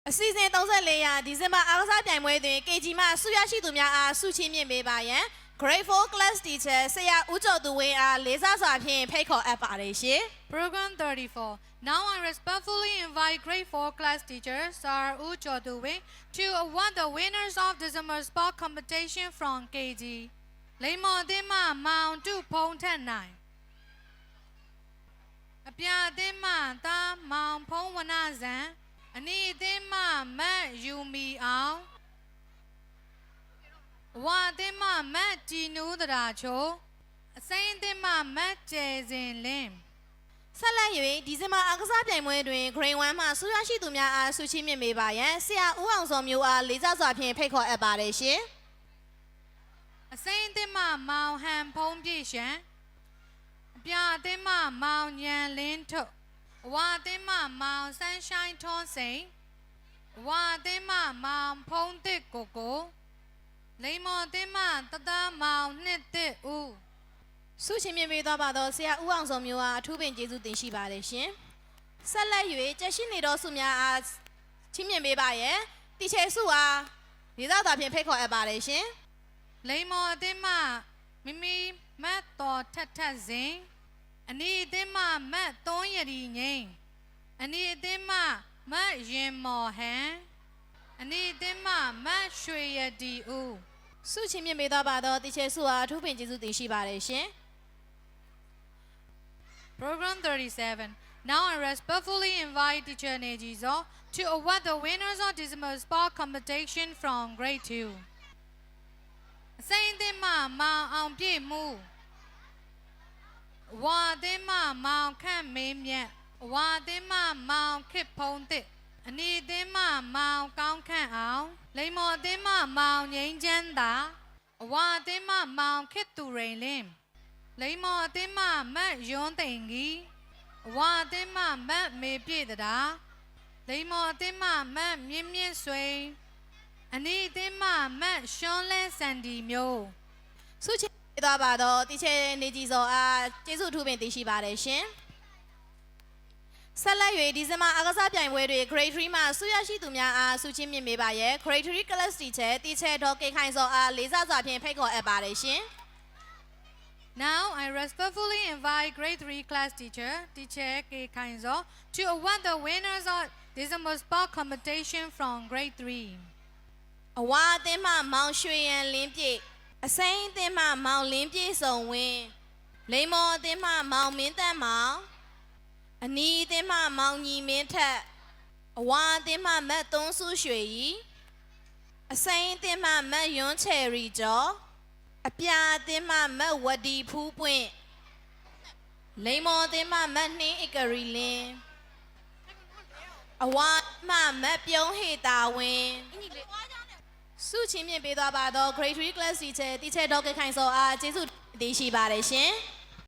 အစီအစဉ်34ရာဒီဇင်ဘာအားကစားပြိုင်ပွဲတွင် KG မှဆုရရှိသူများအားဆုချီးမြှင့်ပေးပါရန် Grade 4 Class Teacher ဆရာဦးကျော်သူဝင်းအားလေးစားစွာဖြင့်ဖိတ်ခေါ်အပ်ပါတယ်ရှင် Program 34. Now I respectfully invite Grade 4 class teacher Sir U Choduwin to award the winners of the summer sport competition from KG. Lemo Dima Mount 2 Pong 10 9. Apia Dima Ta Mount Pong Wanazan. Ani Dima Mat Yumi Ao. Wa Dima Mat Jinu Dracho. Saint Dima Mat Jazin Lim. ဆက်လက်၍ဒီဇင်ဘာအားကစားပြိုင်ပွဲတွင် Grade 1မှဆုရရှိသူများအားဆုချီးမြှင့်ပေးပါရန်ဆရာဦးအောင်စောမျိုးအားလေးစားစွာဖြင့်ဖိတ်ခေါ်အပ်ပါတယ်ရှင် အစိမ့်အသင်းမမောင်ဟန်ဖုံးပြည့်ရှံအပြအသင်းမမောင်ညံလင်းထုတ်အဝအသင်းမမောင်ဆန်းရှိုင်းထွန်းစိန်အဝအသင်းမမောင်ဖုံးတစ်ကိုကိုလိမ္မော်အသင်းမတသားမောင်နှစ်တစ်ဦး ဆုချီးမြှင့်ပေးသွားပါတော့ဆရာဦးအောင်စောမျိုးအားအထူးပင်ကျေးဇူးတင်ရှိပါတယ်ရှင်ဆက်လက်၍ကျက်ရှိနေသောဆုများအားချီးမြှင့်ပေးပါရန်တီချေဆုအားလေးစားစွာဖြင့်ဖိတ်ခေါ်အပ်ပါတယ်ရှင် လိမ္မော်အသင်းမမိမိမတ်တော်ထက်ထက်စဉ်အနီအသင်းမမတ်သွန်းရည်ငိမ့်အနီအသင်းမမတ်ရင်မော်ဟန်အနီအသင်းမမတ်ရွှေရတီဦး ဆုချီးမြှင့်ပေးသွားပါတော့တီချေဆုအားအထူးပင်ကျေးဇူးတင်ရှိပါတယ်ရှင် Program 37. Now I respectfully invite Teacher Nejizo to award the winners of December sport competition from Grade 2. Saint Dima Mao Ang Pie Mu. Wa Dima Mao Kan Mei Miat. Wa Dima Mao Kip Pong Tit. Ani Dima Mao Kaung Kan Ao. Lei Mo Dima Mao Nying Jan Da. Wa Dima Mao Kit Tu Rain Lim. လိမ္မော်အသင်းမမတ်ယွန်းသိန်ကြီးအဝအသင်းမမတ်မေပြည့်တရာလိမ္မော်အသင်းမမတ်မြင့်မြင့်ဆွေအနီအသင်းမမတ်ရှွန်းလဲစန်ဒီမျိုး ဆုချီးပေးသွားပါတော့တီချေနေကြည်စောအားကျေးဇူးအထူးပင်တင်ရှိပါတယ်ရှင်ဆက်လက်၍ဒီဇင်ဘာအားကစားပြိုင်ပွဲတွေ Grade 3မှဆုရရှိသူများအားဆုချီးမြှင့်ပေးပါရယ် Grade 3 Class Teacher တီချေဒေါ်ကေခိုင်စောအားလေးစားစွာဖြင့်ဖိတ်ခေါ်အပ်ပါတယ်ရှင် Now I respectfully invite Grade 3 class teacher Teacher K Kainzo to award the winners of December sport competition from Grade 3. အဝါအသင်းမမောင်ရွှေရန်လင်းပြည့်အစိမ့်အသင်းမမောင်လင်းပြည့်စုံဝင်းလိမ္မော်အသင်းမမောင်မင်းတန်းမောင်အနီအသင်းမမောင်ညီမင်းထက်အဝါအသင်းမမတ်သုံးစုရွှေရီအစိမ့်အသင်းမမတ်ယွန်းချယ်ရီကျော်အပြာအသင်းမမတ်ဝဒီဖူးပွင့်လိမ္မော်အသင်းမမတ်နှင်းဧကရီလင်းအဝါမမတ်ပြုံးဟေတာဝင်းဆုချီးမြှင့်ပေးသွားပါတော့ Grade 3 Class Teacher တီချေဒေါ်ကေခိုင်စောအားကျေးဇူးတင်ရှိပါတယ်ရှင်